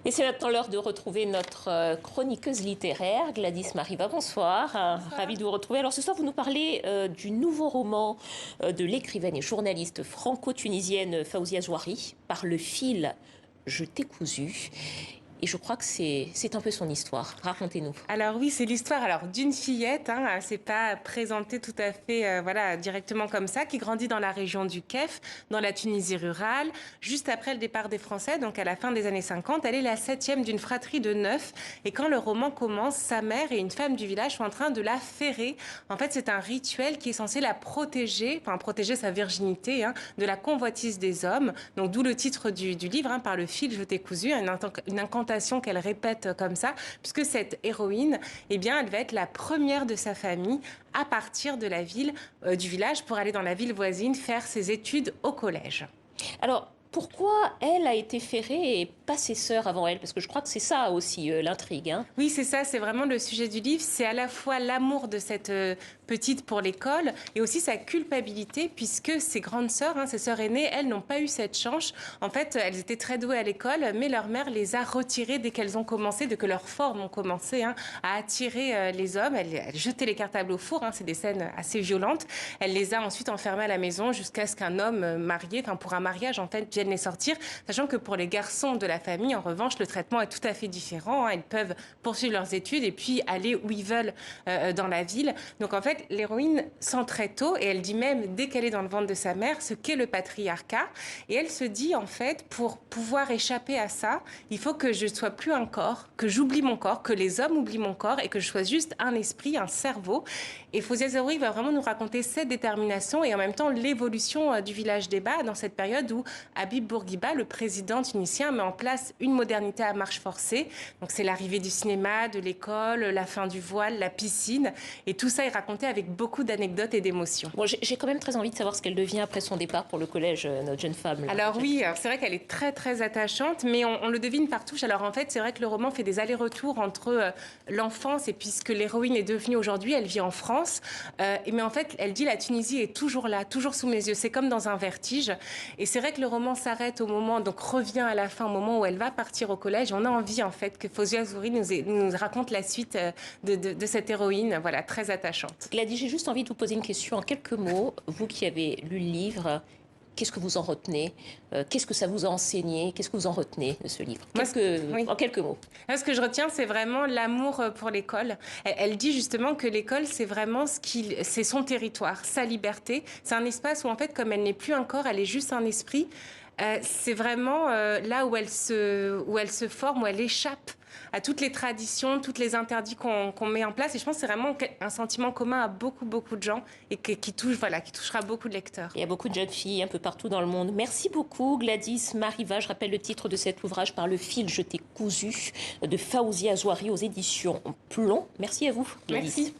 Et c'est maintenant l'heure de retrouver notre chroniqueuse littéraire, Gladys Mariva. Bonsoir. Ravie de vous retrouver. Alors ce soir, vous nous parlez du nouveau roman de l'écrivaine et journaliste franco-tunisienne Fawzia Zouari, Par le fil, je t'ai cousu. Et je crois que c'est un peu son histoire. Racontez-nous. Alors oui, c'est l'histoire d'une fillette, c'est pas présenté tout à fait directement comme ça, qui grandit dans la région du Kef, dans la Tunisie rurale, juste après le départ des Français, donc à la fin des années 50. Elle est la 7e d'une fratrie de 9. Et quand le roman commence, sa mère et une femme du village sont en train de la ferrer. En fait, c'est un rituel qui est censé la protéger, enfin protéger sa virginité, de la convoitise des hommes. Donc d'où le titre du livre, Par le fil, je t'ai cousu, une incantation qu'elle répète comme ça, puisque cette héroïne, eh bien, elle va être la première de sa famille à partir de la ville, du village, pour aller dans la ville voisine faire ses études au collège. Alors, pourquoi elle a été ferrée et pas ses sœurs avant elle? Parce que je crois que c'est ça aussi l'intrigue. Oui, c'est ça, c'est vraiment le sujet du livre. C'est à la fois l'amour de cette petite pour l'école et aussi sa culpabilité, puisque ses grandes sœurs, ses sœurs aînées, elles n'ont pas eu cette chance. En fait, elles étaient très douées à l'école, mais leur mère les a retirées dès qu'elles ont commencé, dès que leurs formes ont commencé à attirer les hommes. Elle jetait les cartables au four, c'est des scènes assez violentes. Elle les a ensuite enfermées à la maison jusqu'à ce qu'un homme marié, pour un mariage, en fait, vienne les sortir. Sachant que pour les garçons de la famille, en revanche, le traitement est tout à fait différent. Ils peuvent poursuivre leurs études et puis aller où ils veulent dans la ville. Donc en fait, l'héroïne sent très tôt, et elle dit même dès qu'elle est dans le ventre de sa mère, ce qu'est le patriarcat. Et elle se dit, en fait, pour pouvoir échapper à ça, il faut que je ne sois plus un corps, que j'oublie mon corps, que les hommes oublient mon corps et que je sois juste un esprit, un cerveau. Et Fawzia Zouari va vraiment nous raconter cette détermination et en même temps l'évolution du village d'Eba dans cette période où Habib Bourguiba, le président tunisien, met en place une modernité à marche forcée. Donc c'est l'arrivée du cinéma, de l'école, la fin du voile, la piscine. Et tout ça est raconté avec beaucoup d'anecdotes et d'émotions. Bon, j'ai quand même très envie de savoir ce qu'elle devient après son départ pour le collège, notre jeune femme. Là. Alors oui, c'est vrai qu'elle est très très attachante, mais on le devine par touche. Alors en fait, c'est vrai que le roman fait des allers-retours entre l'enfance et puisque l'héroïne est devenue aujourd'hui, elle vit en France. Mais en fait, elle dit la Tunisie est toujours là, toujours sous mes yeux. C'est comme dans un vertige. Et c'est vrai que le roman s'arrête au moment, donc revient à la fin, au moment où elle va partir au collège. On a envie en fait que Fawzia Zouari nous raconte la suite de cette héroïne, voilà, très attachante. Gladys, j'ai juste envie de vous poser une question en quelques mots. Vous qui avez lu le livre, qu'est-ce que vous en retenez? Qu'est-ce que ça vous a enseigné? Qu'est-ce que vous en retenez de ce livre? Oui. En quelques mots. Ce que je retiens, c'est vraiment l'amour pour l'école. Elle dit justement que l'école, c'est vraiment c'est son territoire, sa liberté. C'est un espace où, en fait, comme elle n'est plus un corps, elle est juste un esprit. C'est vraiment là où elle se forme, où elle échappe à toutes les traditions, tous les interdits qu'on met en place. Et je pense que c'est vraiment un sentiment commun à beaucoup, beaucoup de gens et qui touchera beaucoup de lecteurs. Il y a beaucoup de jeunes filles un peu partout dans le monde. Merci beaucoup, Gladys Mariva. Je rappelle le titre de cet ouvrage, Par le fil, je t'ai cousu, de Fawzia Zouari aux éditions Plomb. Merci à vous, Gladys. Merci.